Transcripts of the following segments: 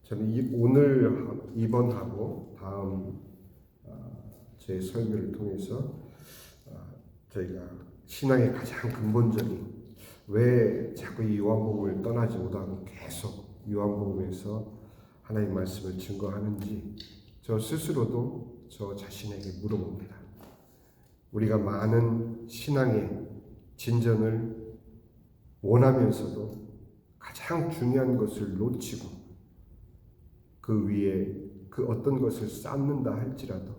저는 오늘 이번하고 다음 제 설교를 통해서 저희가 신앙의 가장 근본적인 왜 자꾸 이 요한복음을 떠나지 못하고 계속 요한복음에서 하나님의 말씀을 증거하는지 저 스스로도 저 자신에게 물어봅니다. 우리가 많은 신앙의 진전을 원하면서도 가장 중요한 것을 놓치고 그 위에 그 어떤 것을 쌓는다 할지라도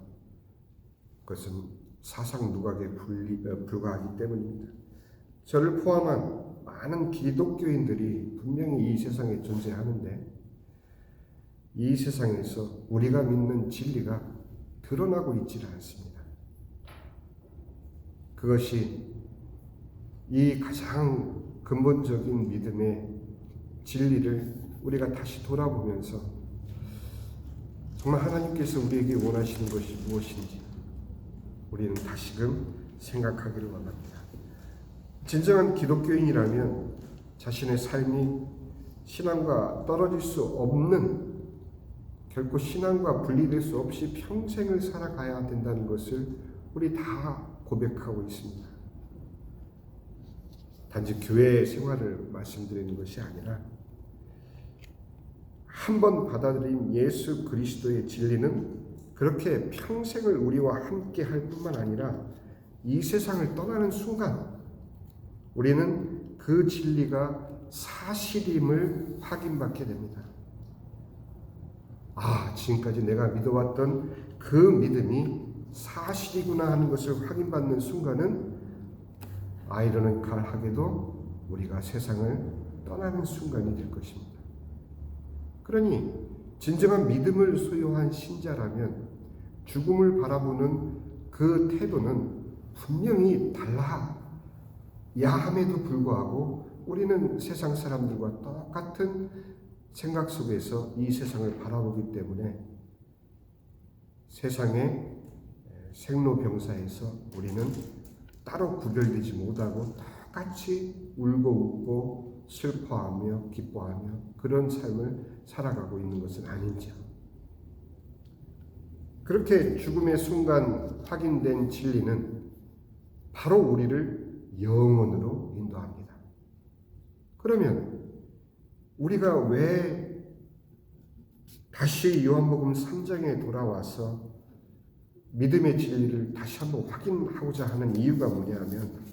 그것은 사상 누각에 불과하기 때문입니다. 저를 포함한 많은 기독교인들이 분명히 이 세상에 존재하는데 이 세상에서 우리가 믿는 진리가 드러나고 있지는 않습니다. 그것이 이 가장 근본적인 믿음의 진리를 우리가 다시 돌아보면서 정말 하나님께서 우리에게 원하시는 것이 무엇인지 우리는 다시금 생각하기를 원합니다. 진정한 기독교인이라면 자신의 삶이 신앙과 떨어질 수 없는, 결코 신앙과 분리될 수 없이 평생을 살아가야 된다는 것을 우리 다 고백하고 있습니다. 단지 교회 생활을 말씀드리는 것이 아니라 한번 받아들인 예수 그리스도의 진리는 그렇게 평생을 우리와 함께 할 뿐만 아니라 이 세상을 떠나는 순간 우리는 그 진리가 사실임을 확인받게 됩니다. 지금까지 내가 믿어왔던 그 믿음이 사실이구나 하는 것을 확인받는 순간은 아이러니컬하게도 우리가 세상을 떠나는 순간이 될 것입니다. 그러니 진정한 믿음을 소유한 신자라면 죽음을 바라보는 그 태도는 분명히 달라야 함에도 불구하고 우리는 세상 사람들과 똑같은 생각 속에서 이 세상을 바라보기 때문에 세상의 생로병사에서 우리는 따로 구별되지 못하고 똑같이 울고 웃고 슬퍼하며 기뻐하며 그런 삶을 살아가고 있는 것은 아닌지요. 그렇게 죽음의 순간 확인된 진리는 바로 우리를 영원으로 인도합니다. 그러면 우리가 왜 다시 요한복음 3장에 돌아와서 믿음의 진리를 다시 한번 확인하고자 하는 이유가 뭐냐면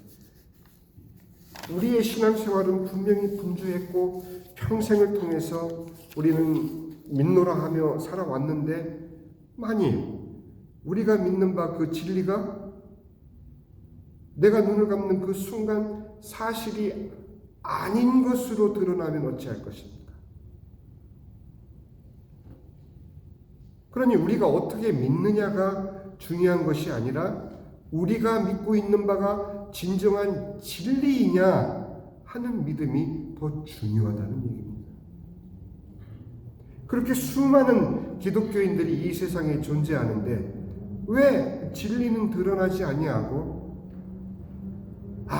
우리의 신앙생활은 분명히 분주했고 평생을 통해서 우리는 믿노라 하며 살아왔는데 만일 우리가 믿는 바 그 진리가 내가 눈을 감는 그 순간 사실이 아닌 것으로 드러나면 어찌할 것입니까? 그러니 우리가 어떻게 믿느냐가 중요한 것이 아니라 우리가 믿고 있는 바가 진정한 진리이냐 하는 믿음이 더 중요하다는 얘기입니다. 그렇게 수많은 기독교인들이 이 세상에 존재하는데 왜 진리는 드러나지 아니하고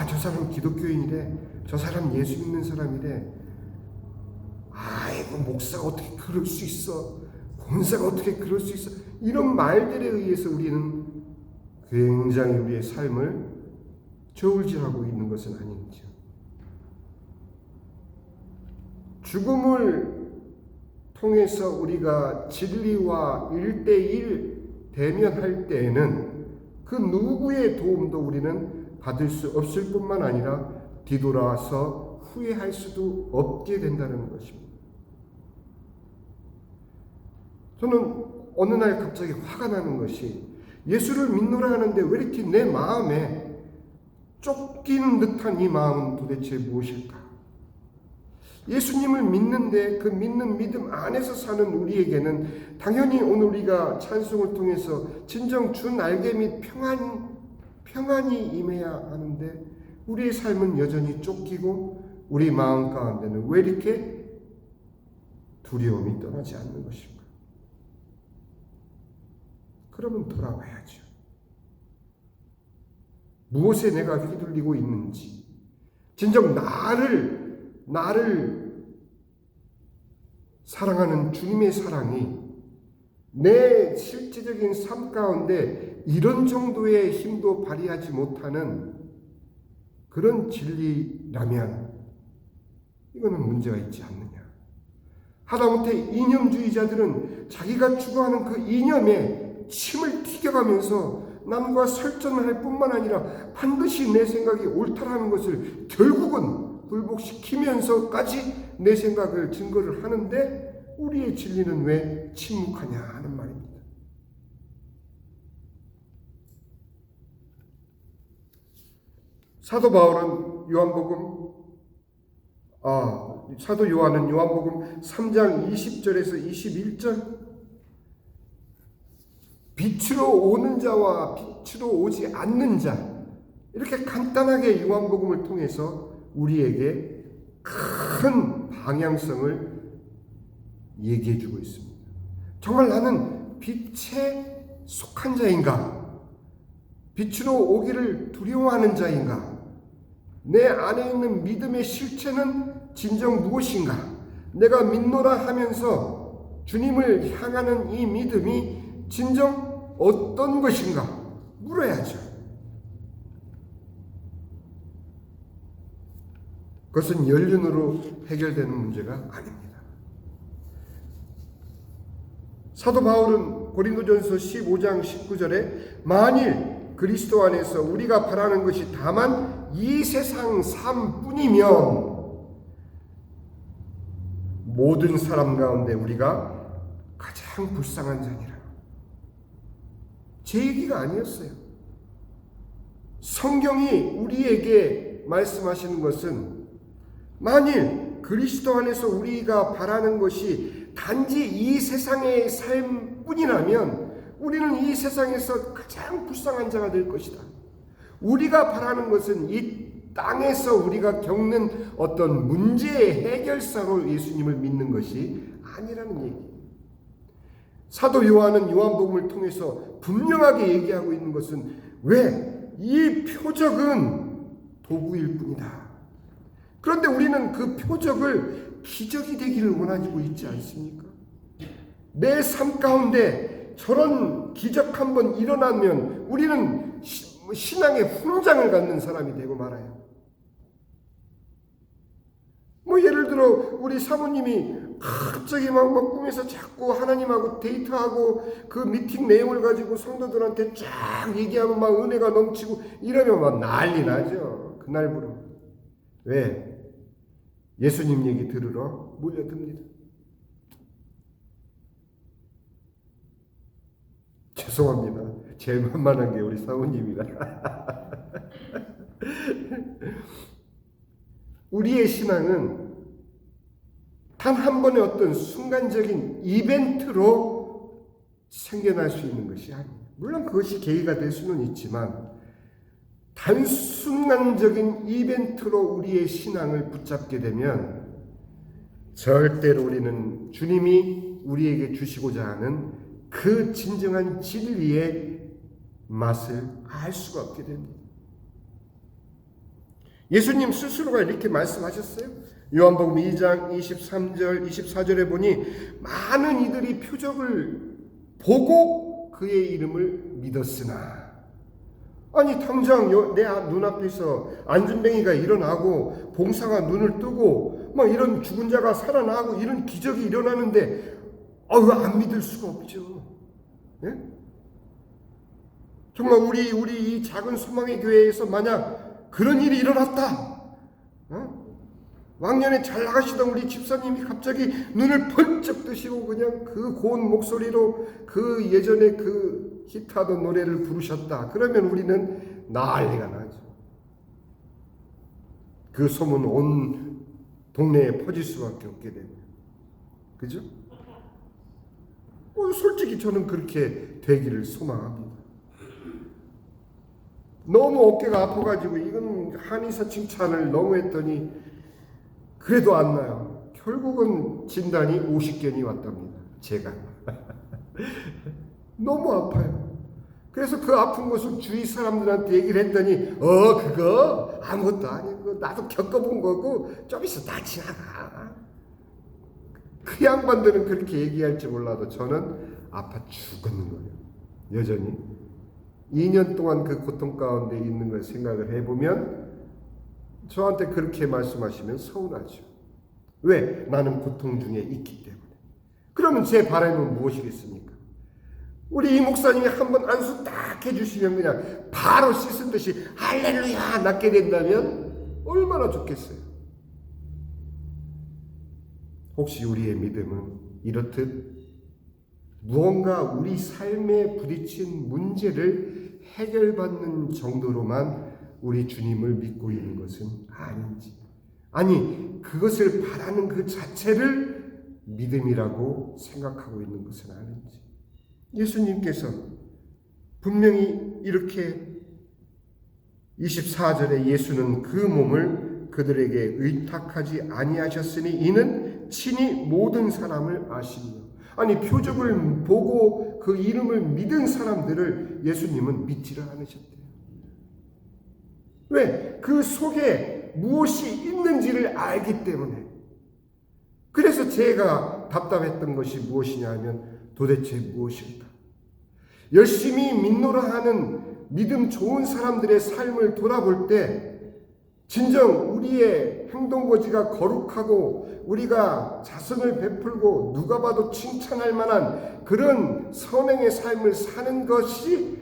저 사람 기독교인이래, 저 사람 예수 믿는 사람이래, 목사가 어떻게 그럴 수 있어, 권사가 어떻게 그럴 수 있어, 이런 말들에 의해서 우리는 굉장히 우리의 삶을 저울질하고 있는 것은 아닌지요. 죽음을 통해서 우리가 진리와 1대1 대면할 때에는 그 누구의 도움도 우리는 받을 수 없을 뿐만 아니라 뒤돌아서 후회할 수도 없게 된다는 것입니다. 저는 어느 날 갑자기 화가 나는 것이 예수를 믿노라 하는데 왜 이렇게 내 마음에 쫓기는 듯한 이 마음은 도대체 무엇일까? 예수님을 믿는데 그 믿는 믿음 안에서 사는 우리에게는 당연히 오늘 우리가 찬송을 통해서 진정 주 날개 및 평안이 임해야 하는데 우리의 삶은 여전히 쫓기고 우리 마음 가운데는 왜 이렇게 두려움이 떠나지 않는 것일까? 그러면 돌아와야죠. 무엇에 내가 휘둘리고 있는지, 진정 나를 사랑하는 주님의 사랑이 내 실제적인 삶 가운데 이런 정도의 힘도 발휘하지 못하는 그런 진리라면 이거는 문제가 있지 않느냐. 하다못해 이념주의자들은 자기가 추구하는 그 이념에 침을 튀겨가면서 남과 설전을 할 뿐만 아니라 반드시 내 생각이 옳다라는 것을 결국은 굴복시키면서까지 내 생각을 증거를 하는데 우리의 진리는 왜 침묵하냐 하는 말입니다. 사도 요한은 요한복음 3장 20절에서 21절 빛으로 오는 자와 빛으로 오지 않는 자, 이렇게 간단하게 요한복음을 통해서 우리에게 큰 방향성을 얘기해 주고 있습니다. 정말 나는 빛에 속한 자인가? 빛으로 오기를 두려워하는 자인가? 내 안에 있는 믿음의 실체는 진정 무엇인가? 내가 믿노라 하면서 주님을 향하는 이 믿음이 진정 어떤 것인가? 물어야죠. 그것은 연륜으로 해결되는 문제가 아닙니다. 사도 바울은 고린도전서 15장 19절에 만일 그리스도 안에서 우리가 바라는 것이 다만 이 세상 삶뿐이면 모든 사람 가운데 우리가 가장 불쌍한 자니라. 제 얘기가 아니었어요. 성경이 우리에게 말씀하시는 것은 만일 그리스도 안에서 우리가 바라는 것이 단지 이 세상의 삶뿐이라면 우리는 이 세상에서 가장 불쌍한 자가 될 것이다. 우리가 바라는 것은 이 땅에서 우리가 겪는 어떤 문제의 해결사로 예수님을 믿는 것이 아니라는 얘기예요. 사도 요한은 요한복음을 통해서 분명하게 얘기하고 있는 것은 왜? 이 표적은 도구일 뿐이다. 그런데 우리는 그 표적을 기적이 되기를 원하고 있지 않습니까? 내 삶 가운데 저런 기적 한번 일어나면 우리는 신앙의 훈장을 갖는 사람이 되고 말아요. 예를 들어 우리 사모님이 갑자기 막 꿈에서 자꾸 하나님하고 데이트하고 그 미팅 내용을 가지고 성도들한테 쫙 얘기하면 막 은혜가 넘치고 이러면 막 난리 나죠. 그날부로. 왜? 예수님 얘기 들으러 몰려듭니다. 죄송합니다. 제일 만만한 게 우리 사모님이라. 우리의 신앙은 단 한 번의 어떤 순간적인 이벤트로 생겨날 수 있는 것이 아니에요. 물론 그것이 계기가 될 수는 있지만 단순간적인 이벤트로 우리의 신앙을 붙잡게 되면 절대로 우리는 주님이 우리에게 주시고자 하는 그 진정한 진리의 맛을 알 수가 없게 됩니다. 예수님 스스로가 이렇게 말씀하셨어요. 요한복음 2장 23절 24절에 보니 많은 이들이 표적을 보고 그의 이름을 믿었으나, 아니 당장 내 눈앞에서 안진뱅이가 일어나고 봉사가 눈을 뜨고 막 이런 죽은 자가 살아나고 이런 기적이 일어나는데 왜 안 믿을 수가 없죠. 예? 정말 우리 이 작은 소망의 교회에서 만약 그런 일이 일어났다, 왕년에 잘 나가시던 우리 집사님이 갑자기 눈을 번쩍 뜨시고 그냥 그 고운 목소리로 그 예전에 그 히트하던 노래를 부르셨다. 그러면 우리는 난리가 나죠. 그 소문 온 동네에 퍼질 수밖에 없게 됩니다. 그죠? 솔직히 저는 그렇게 되기를 소망합니다. 너무 어깨가 아파가지고 이건 한의사 칭찬을 너무 했더니 그래도 안 나요. 결국은 진단이 50견이 왔답니다. 제가. 너무 아파요. 그래서 그 아픈 것을 주위 사람들한테 얘기를 했더니 그거 아무것도 아니고 나도 겪어본 거고 좀 있어 다 지나가. 그 양반들은 그렇게 얘기할지 몰라도 저는 아파 죽었는 거예요. 여전히 2년 동안 그 고통 가운데 있는 걸 생각을 해보면 저한테 그렇게 말씀하시면 서운하죠. 왜? 나는 고통 중에 있기 때문에. 그러면 제 바람은 무엇이겠습니까? 우리 이 목사님이 한번 안수 딱 해주시면 그냥 바로 씻은 듯이 할렐루야 낫게 된다면 얼마나 좋겠어요. 혹시 우리의 믿음은 이렇듯 무언가 우리 삶에 부딪힌 문제를 해결받는 정도로만 우리 주님을 믿고 있는 것은 아닌지, 아니 그것을 바라는 그 자체를 믿음이라고 생각하고 있는 것은 아닌지. 예수님께서 분명히 이렇게 24절에 예수는 그 몸을 그들에게 의탁하지 아니하셨으니 이는 친히 모든 사람을 아시며. 아니 표적을 보고 그 이름을 믿은 사람들을 예수님은 믿지를 않으셨대요. 왜? 그 속에 무엇이 있는지를 알기 때문에. 그래서 제가 답답했던 것이 무엇이냐 하면 도대체 무엇일까? 열심히 믿노라 하는 믿음 좋은 사람들의 삶을 돌아볼 때 진정 우리의 행동거지가 거룩하고 우리가 자선을 베풀고 누가 봐도 칭찬할 만한 그런 선행의 삶을 사는 것이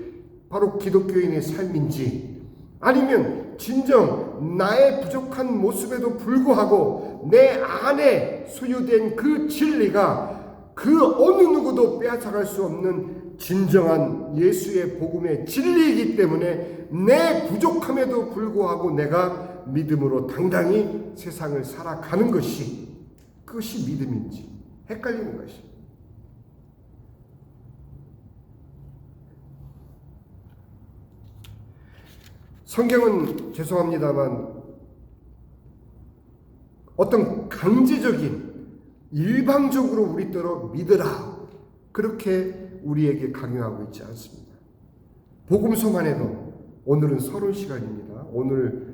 바로 기독교인의 삶인지, 아니면 진정 나의 부족한 모습에도 불구하고 내 안에 소유된 그 진리가 그 어느 누구도 빼앗아갈 수 없는 진정한 예수의 복음의 진리이기 때문에 내 부족함에도 불구하고 내가 믿음으로 당당히 세상을 살아가는 것이, 그것이 믿음인지 헷갈리는 것이. 성경은 죄송합니다만 어떤 강제적인 일방적으로 우리더러 믿으라 그렇게 우리에게 강요하고 있지 않습니다. 복음서만 해도 오늘은 서론 시간입니다. 오늘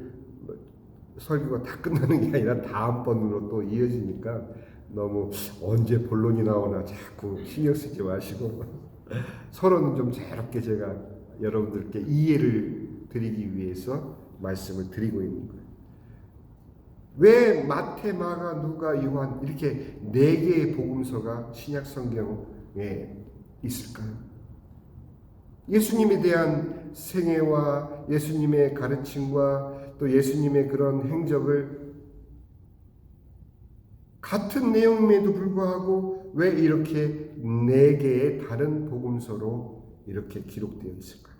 설교가 다 끝나는 게 아니라 다음번으로 또 이어지니까 너무 언제 본론이 나오나 자꾸 신경 쓰지 마시고 서론은 좀 자유롭게 제가 여러분들께 이해를 드리기 위해서 말씀을 드리고 있는 거예요. 왜 마태, 마가, 누가, 요한 이렇게 4개의 복음서가 신약 성경에 있을까요? 예수님에 대한 생애와 예수님의 가르침과 또 예수님의 그런 행적을 같은 내용임에도 불구하고 왜 이렇게 4개의 다른 복음서로 이렇게 기록되어 있을까요?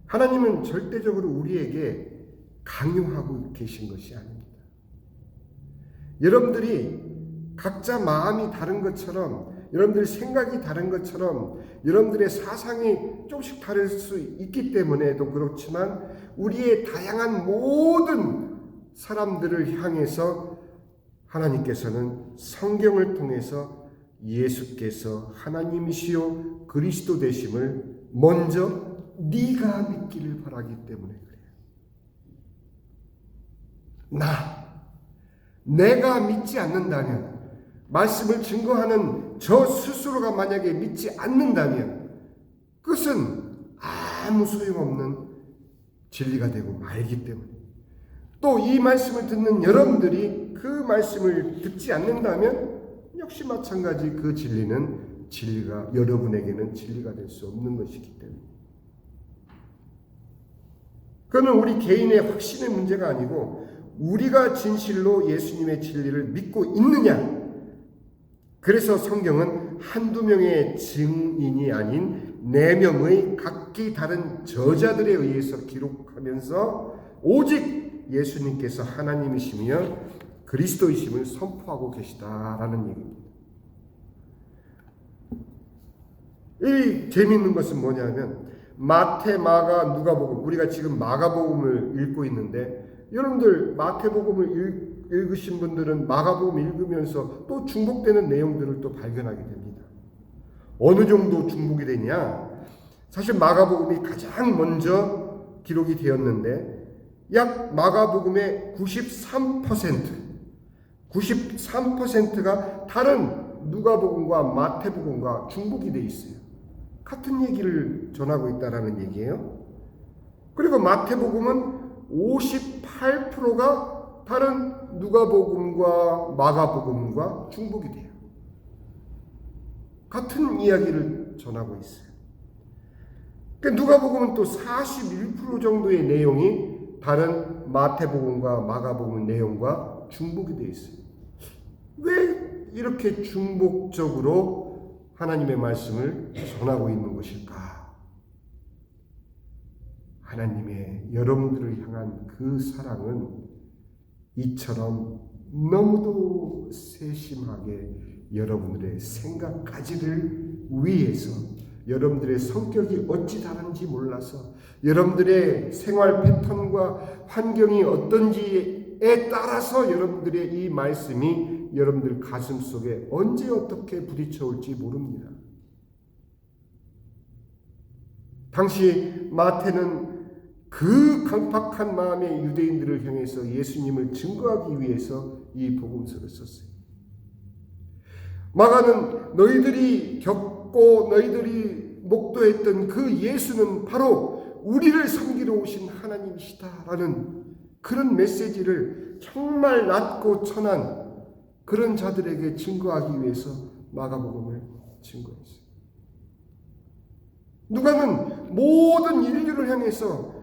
하나님은 절대적으로 우리에게 강요하고 계신 것이 아닙니다. 여러분들이 각자 마음이 다른 것처럼, 여러분들 생각이 다른 것처럼, 여러분들의 사상이 조금씩 다를 수 있기 때문에도 그렇지만 우리의 다양한 모든 사람들을 향해서 하나님께서는 성경을 통해서 예수께서 하나님이시요 그리스도 되심을 먼저 네가 믿기를 바라기 때문에 그래요. 내가 믿지 않는다면, 말씀을 증거하는 저 스스로가 만약에 믿지 않는다면 그것은 아무 소용없는 진리가 되고 말기 때문에, 또 이 말씀을 듣는 여러분들이 그 말씀을 듣지 않는다면 역시 마찬가지 그 진리는 진리가 여러분에게는 진리가 될 수 없는 것이기 때문에, 그거는 우리 개인의 확신의 문제가 아니고 우리가 진실로 예수님의 진리를 믿고 있느냐. 그래서 성경은 한두 명의 증인이 아닌 4명의 각기 다른 저자들에 의해서 기록하면서 오직 예수님께서 하나님이시며 그리스도이심을 선포하고 계시다라는 얘기입니다. 이 재미있는 것은 뭐냐면 마태, 마가, 누가복음, 우리가 지금 마가복음을 읽고 있는데 여러분들 마태복음을 읽으신 분들은 마가복음 읽으면서 또 중복되는 내용들을 또 발견하게 됩니다. 어느 정도 중복이 되냐? 사실 마가복음이 가장 먼저 기록이 되었는데 약 마가복음의 93%, 93%가 다른 누가복음과 마태복음과 중복이 돼 있어요. 같은 얘기를 전하고 있다라는 얘기예요. 그리고 마태복음은 58%가 다른 누가복음과 마가복음과 중복이 돼요. 같은 이야기를 전하고 있어요. 누가복음은 또 41% 정도의 내용이 다른 마태복음과 마가복음 내용과 중복이 되어 있어요. 왜 이렇게 중복적으로 하나님의 말씀을 전하고 있는 것일까? 하나님의 여러분들을 향한 그 사랑은 이처럼 너무도 세심하게 여러분들의 생각까지를 위해서, 여러분들의 성격이 어찌 다른지 몰라서, 여러분들의 생활 패턴과 환경이 어떤지에 따라서 여러분들의 이 말씀이 여러분들 가슴 속에 언제 어떻게 부딪혀 올지 모릅니다. 당시 마태는 그 강팍한 마음의 유대인들을 향해서 예수님을 증거하기 위해서 이 복음서를 썼어요. 마가는 너희들이 겪고 너희들이 목도했던 그 예수는 바로 우리를 섬기러 오신 하나님이시다라는 그런 메시지를 정말 낮고 천한 그런 자들에게 증거하기 위해서 마가복음을 증거했어요. 누가는 모든 인류를 향해서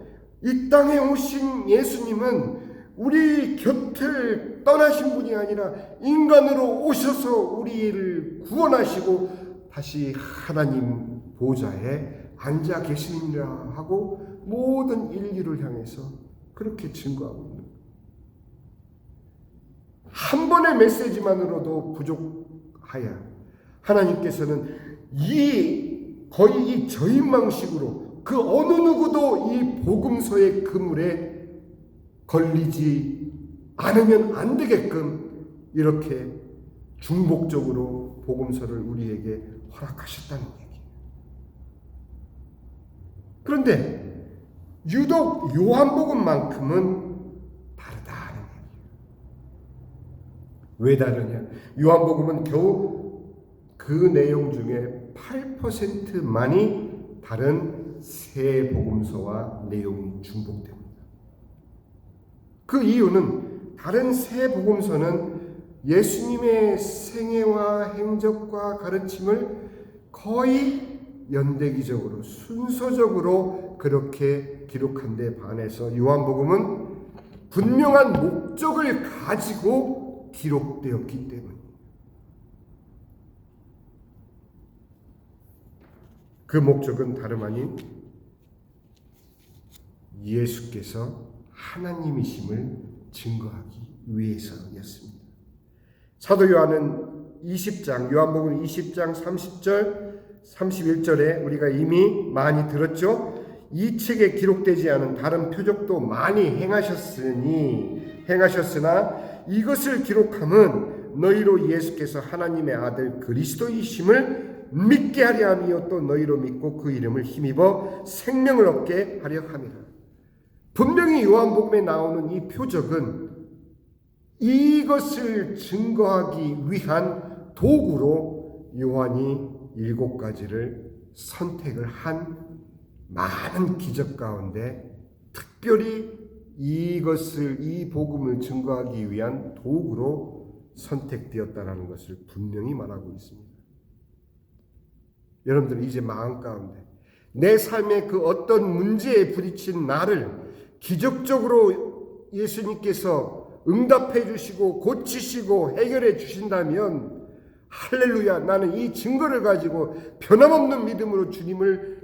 이 땅에 오신 예수님은 우리 곁을 떠나신 분이 아니라 인간으로 오셔서 우리를 구원하시고 다시 하나님 보좌에 앉아 계시니라 하고 모든 인류를 향해서 그렇게 증거하고 있는 거예요. 한 번의 메시지만으로도 부족하여 하나님께서는 거의 이 저인망식으로 그 어느 누구도 이 복음서의 그물에 걸리지 않으면 안 되게끔 이렇게 중복적으로 복음서를 우리에게 허락하셨다는 얘기예요. 그런데 유독 요한복음만큼은 다르다는 얘기예요. 왜 다르냐? 요한복음은 겨우 그 내용 중에 8%만이 다른 세 복음서와 내용이 중복됩니다. 그 이유는 다른 세 복음서는 예수님의 생애와 행적과 가르침을 거의 연대기적으로 순서적으로 그렇게 기록한 데 반해서 요한복음은 분명한 목적을 가지고 기록되었기 때문입니다. 그 목적은 다름 아닌 예수께서 하나님이심을 증거하기 위해서였습니다. 사도 요한은 20장, 요한복음 20장 30절, 31절에 우리가 이미 많이 들었죠. 이 책에 기록되지 않은 다른 표적도 많이 행하셨으나 이것을 기록함은 너희로 예수께서 하나님의 아들 그리스도이심을 믿게 하려 함이요 또 너희로 믿고 그 이름을 힘입어 생명을 얻게 하려 함이라. 분명히 요한복음에 나오는 이 표적은 이것을 증거하기 위한 도구로 요한이 7가지를 선택을 한 많은 기적 가운데 특별히 이 복음을 증거하기 위한 도구로 선택되었다라는 것을 분명히 말하고 있습니다. 여러분들 이제 마음 가운데 내 삶의 그 어떤 문제에 부딪힌 나를 기적적으로 예수님께서 응답해 주시고 고치시고 해결해 주신다면 할렐루야, 나는 이 증거를 가지고 변함없는 믿음으로 주님을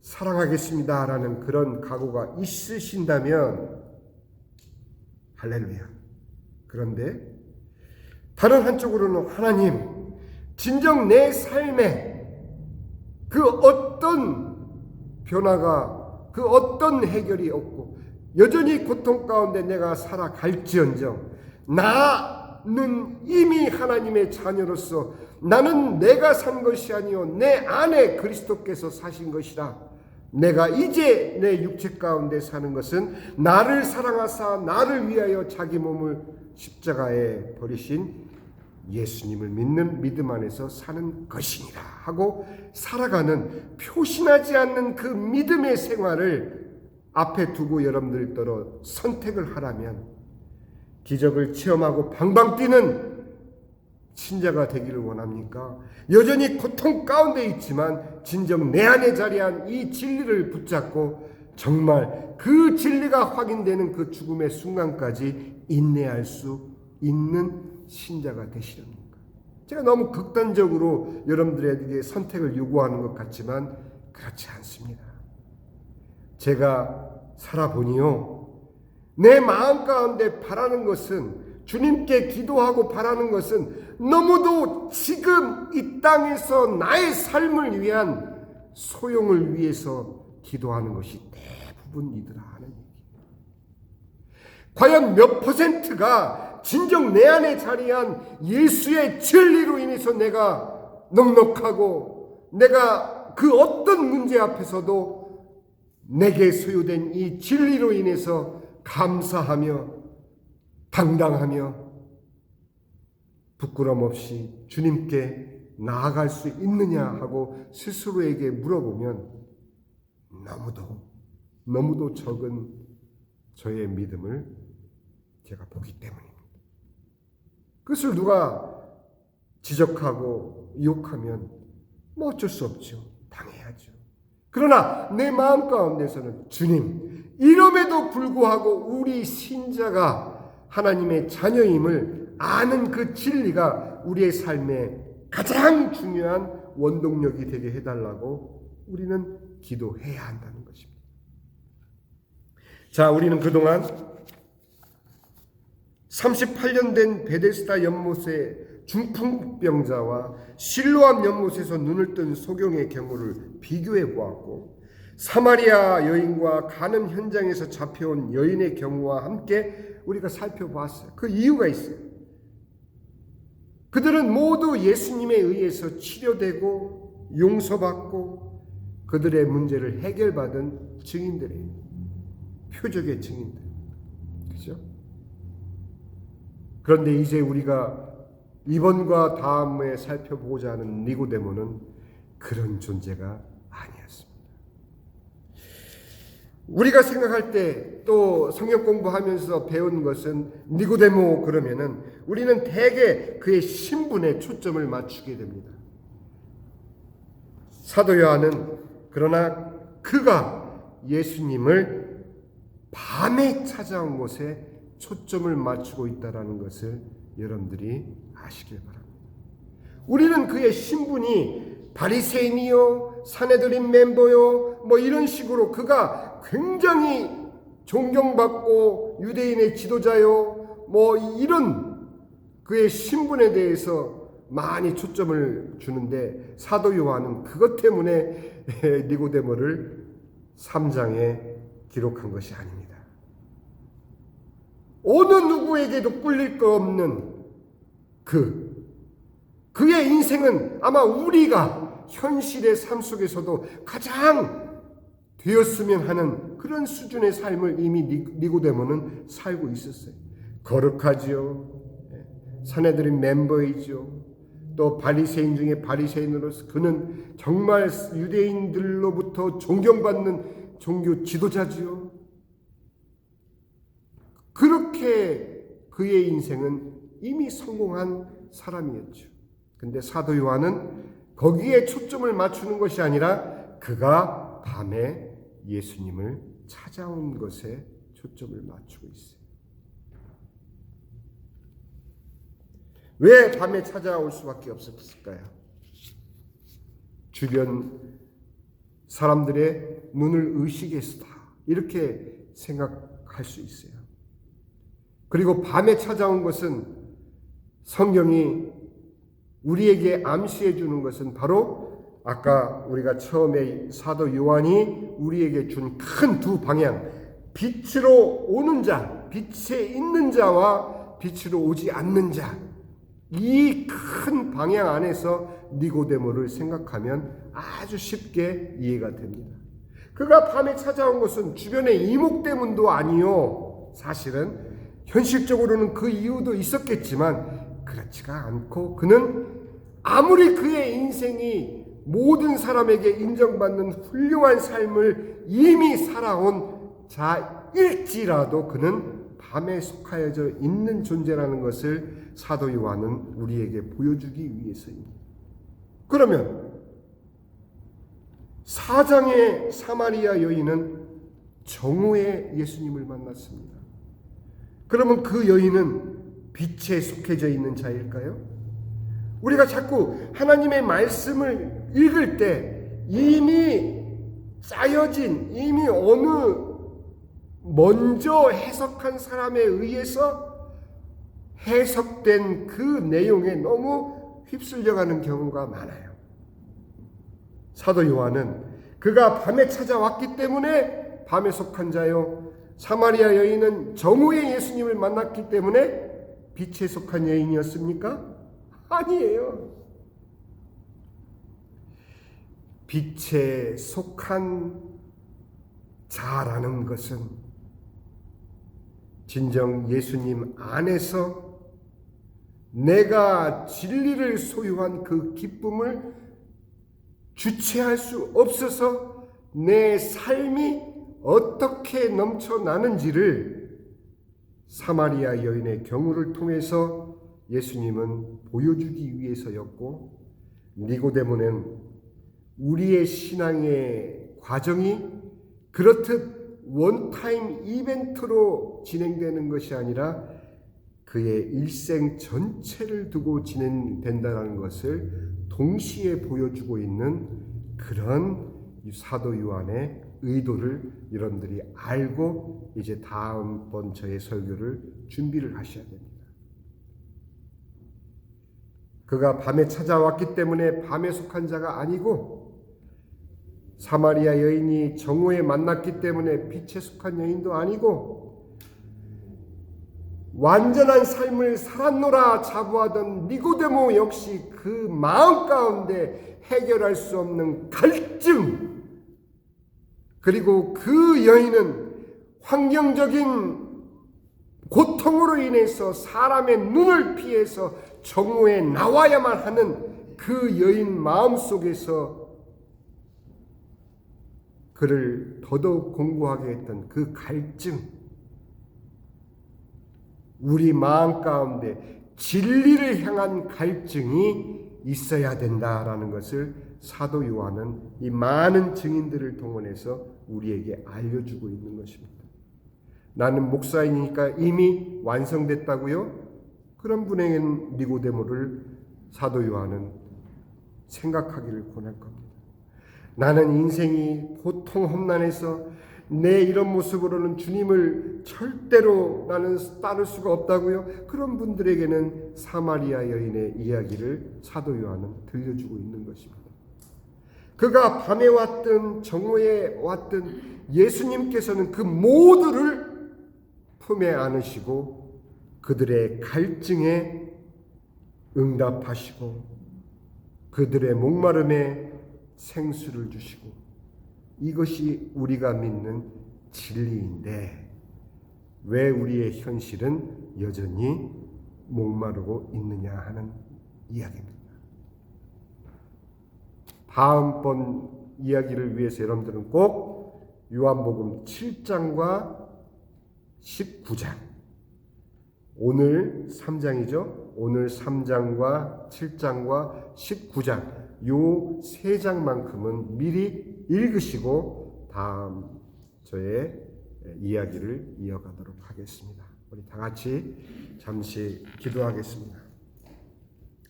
사랑하겠습니다 라는 그런 각오가 있으신다면 할렐루야. 그런데 다른 한쪽으로는 하나님, 진정 내 삶에 그 어떤 변화가, 그 어떤 해결이 없고 여전히 고통 가운데 내가 살아갈지언정 나는 이미 하나님의 자녀로서 나는 내가 산 것이 아니요 내 안에 그리스도께서 사신 것이라. 내가 이제 내 육체 가운데 사는 것은 나를 사랑하사 나를 위하여 자기 몸을 십자가에 버리신 예수님을 믿는 믿음 안에서 사는 것이니라 하고 살아가는, 표신하지 않는 그 믿음의 생활을 앞에 두고 여러분들더러 선택을 하라면 기적을 체험하고 방방 뛰는 신자가 되기를 원합니까? 여전히 고통 가운데 있지만 진정 내 안에 자리한 이 진리를 붙잡고 정말 그 진리가 확인되는 그 죽음의 순간까지 인내할 수 있는 신자가 되시렵니까? 제가 너무 극단적으로 여러분들에게 선택을 요구하는 것 같지만 그렇지 않습니다. 제가 살아보니요, 내 마음 가운데 바라는 것은, 주님께 기도하고 바라는 것은 너무도 지금 이 땅에서 나의 삶을 위한 소용을 위해서 기도하는 것이 대부분이더라 하는 얘기예요. 과연 몇 퍼센트가 진정 내 안에 자리한 예수의 진리로 인해서 내가 넉넉하고 내가 그 어떤 문제 앞에서도 내게 소유된 이 진리로 인해서 감사하며 당당하며 부끄럼 없이 주님께 나아갈 수 있느냐 하고 스스로에게 물어보면 너무도 적은 저의 믿음을 제가 보기 때문입니다. 그것을 누가 지적하고 욕하면 뭐 어쩔 수 없죠. 당해야죠. 그러나 내 마음 가운데서는 주님, 이럼에도 불구하고 우리 신자가 하나님의 자녀임을 아는 그 진리가 우리의 삶에 가장 중요한 원동력이 되게 해달라고 우리는 기도해야 한다는 것입니다. 자, 우리는 그동안 38년 된 베데스다 연못의 중풍병자와 실로암 연못에서 눈을 뜬 소경의 경우를 비교해 보았고, 사마리아 여인과 간음 현장에서 잡혀온 여인의 경우와 함께 우리가 살펴보았어요. 그 이유가 있어요. 그들은 모두 예수님에 의해서 치료되고 용서받고 그들의 문제를 해결받은 증인들이에요. 표적의 증인들. 그죠? 그런데 이제 우리가 이번과 다음에 살펴보고자 하는 니고데모는 그런 존재가 아니었습니다. 우리가 생각할 때 또 성경 공부하면서 배운 것은 니고데모 그러면은 우리는 대개 그의 신분에 초점을 맞추게 됩니다. 사도 요한은 그러나 그가 예수님을 밤에 찾아온 곳에 초점을 맞추고 있다는 것을 여러분들이 아시길 바랍니다. 우리는 그의 신분이 바리새인이요, 사내들인 멤버요, 뭐 이런 식으로 그가 굉장히 존경받고 유대인의 지도자요, 뭐 이런 그의 신분에 대해서 많이 초점을 주는데, 사도 요한은 그것 때문에 니고데모를 3장에 기록한 것이 아닙니다. 어느 누구에게도 꿀릴 거 없는 그의 인생은 아마 우리가 현실의 삶 속에서도 가장 되었으면 하는 그런 수준의 삶을 이미 니고데모는 살고 있었어요. 거룩하지요. 사내들인 멤버이죠. 또 바리새인 중에 바리새인으로서 그는 정말 유대인들로부터 존경받는 종교 지도자지요. 그렇게 그의 인생은 이미 성공한 사람이었죠. 근데 사도 요한은 거기에 초점을 맞추는 것이 아니라 그가 밤에 예수님을 찾아온 것에 초점을 맞추고 있어요. 왜 밤에 찾아올 수밖에 없었을까요? 주변 사람들의 눈을 의식해서다, 이렇게 생각할 수 있어요. 그리고 밤에 찾아온 것은 성경이 우리에게 암시해 주는 것은 바로 아까 우리가 처음에 사도 요한이 우리에게 준 큰 두 방향, 빛으로 오는 자, 빛에 있는 자와 빛으로 오지 않는 자, 이 큰 방향 안에서 니고데모를 생각하면 아주 쉽게 이해가 됩니다. 그가 밤에 찾아온 것은 주변의 이목 때문도 아니요, 사실은 현실적으로는 그 이유도 있었겠지만 그렇지가 않고 그는 아무리 그의 인생이 모든 사람에게 인정받는 훌륭한 삶을 이미 살아온 자일지라도 그는 밤에 속하여져 있는 존재라는 것을 사도 요한은 우리에게 보여주기 위해서입니다. 그러면 4장의 사마리아 여인은 정오에 예수님을 만났습니다. 그러면 그 여인은 빛에 속해져 있는 자일까요? 우리가 자꾸 하나님의 말씀을 읽을 때 이미 짜여진, 이미 어느 먼저 해석한 사람에 의해서 해석된 그 내용에 너무 휩쓸려가는 경우가 많아요. 사도 요한은 그가 밤에 찾아왔기 때문에 밤에 속한 자요, 사마리아 여인은 정오에 예수님을 만났기 때문에 빛에 속한 여인이었습니까? 아니에요. 빛에 속한 자라는 것은 진정 예수님 안에서 내가 진리를 소유한 그 기쁨을 주체할 수 없어서 내 삶이 어떻게 넘쳐나는지를 사마리아 여인의 경우를 통해서 예수님은 보여주기 위해서였고, 니고데모는 우리의 신앙의 과정이 그렇듯 원타임 이벤트로 진행되는 것이 아니라 그의 일생 전체를 두고 진행된다는 것을 동시에 보여주고 있는 그런 사도 요한의 의도를 여러분들이 알고 이제 다음번 저의 설교를 준비를 하셔야 됩니다. 그가 밤에 찾아왔기 때문에 밤에 속한 자가 아니고, 사마리아 여인이 정오에 만났기 때문에 빛에 속한 여인도 아니고, 완전한 삶을 살았노라 자부하던 니고데모 역시 그 마음 가운데 해결할 수 없는 갈증, 그리고 그 여인은 환경적인 고통으로 인해서 사람의 눈을 피해서 정오에 나와야만 하는 그 여인 마음속에서 그를 더더욱 공고하게 했던 그 갈증, 우리 마음 가운데 진리를 향한 갈증이 있어야 된다라는 것을 사도 요한은 이 많은 증인들을 동원해서 우리에게 알려주고 있는 것입니다. 나는 목사이니까 이미 완성됐다고요? 그런 분에게는 니고데모를 사도 요한은 생각하기를 권할 겁니다. 나는 인생이 보통 험난해서 내 이런 모습으로는 주님을 절대로 나는 따를 수가 없다고요? 그런 분들에게는 사마리아 여인의 이야기를 사도 요한은 들려주고 있는 것입니다. 그가 밤에 왔든 정오에 왔든 예수님께서는 그 모두를 품에 안으시고 그들의 갈증에 응답하시고 그들의 목마름에 생수를 주시고, 이것이 우리가 믿는 진리인데 왜 우리의 현실은 여전히 목마르고 있느냐 하는 이야기입니다. 다음번 이야기를 위해서 여러분들은 꼭 요한복음 7장과 19장, 오늘 3장이죠. 오늘 3장과 7장과 19장 요 3장만큼은 미리 읽으시고 다음 저의 이야기를 이어가도록 하겠습니다. 우리 다 같이 잠시 기도하겠습니다.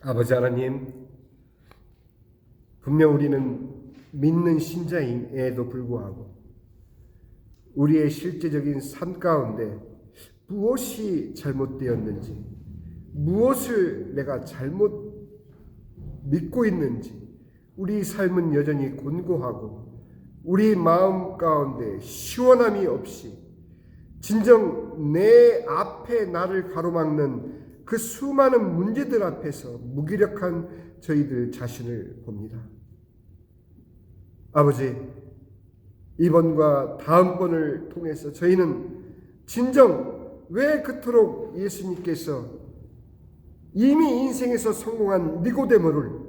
아버지 하나님, 분명 우리는 믿는 신자임에도 불구하고 우리의 실제적인 삶 가운데 무엇이 잘못되었는지, 무엇을 내가 잘못 믿고 있는지, 우리 삶은 여전히 곤고하고 우리 마음 가운데 시원함이 없이 진정 내 앞에 나를 가로막는 그 수많은 문제들 앞에서 무기력한 저희들 자신을 봅니다. 아버지, 이번과 다음번을 통해서 저희는 진정 왜 그토록 예수님께서 이미 인생에서 성공한 니고데모를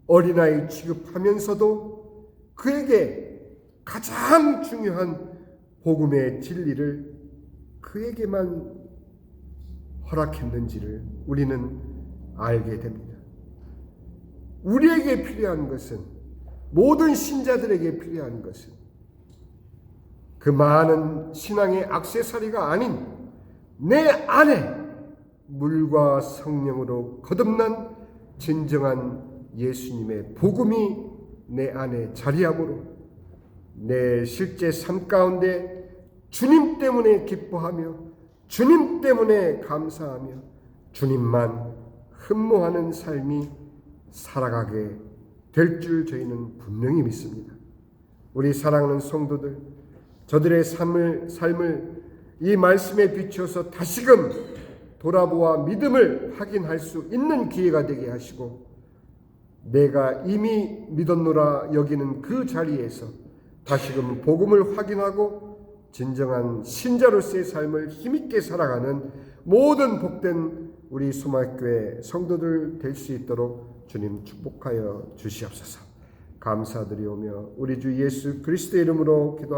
어린아이 취급하면서도 그에게 가장 중요한 복음의 진리를 그에게만 허락했는지를 우리는 알게 됩니다. 우리에게 필요한 것은, 모든 신자들에게 필요한 것은 그 많은 신앙의 액세서리가 아닌 내 안에 물과 성령으로 거듭난 진정한 예수님의 복음이 내 안에 자리하므로 내 실제 삶 가운데 주님 때문에 기뻐하며 주님 때문에 감사하며 주님만 흠모하는 삶이 살아가게 될 줄 저희는 분명히 믿습니다. 우리 사랑하는 성도들, 저들의 삶을 이 말씀에 비추어서 다시금 돌아보아 믿음을 확인할 수 있는 기회가 되게 하시고, 내가 이미 믿었노라 여기는 그 자리에서 다시금 복음을 확인하고 진정한 신자로서의 삶을 힘있게 살아가는 모든 복된 우리 소망교회 성도들 될 수 있도록 주님 축복하여 주시옵소서. 감사드리오며 우리 주 예수 그리스도의 이름으로 기도합니다.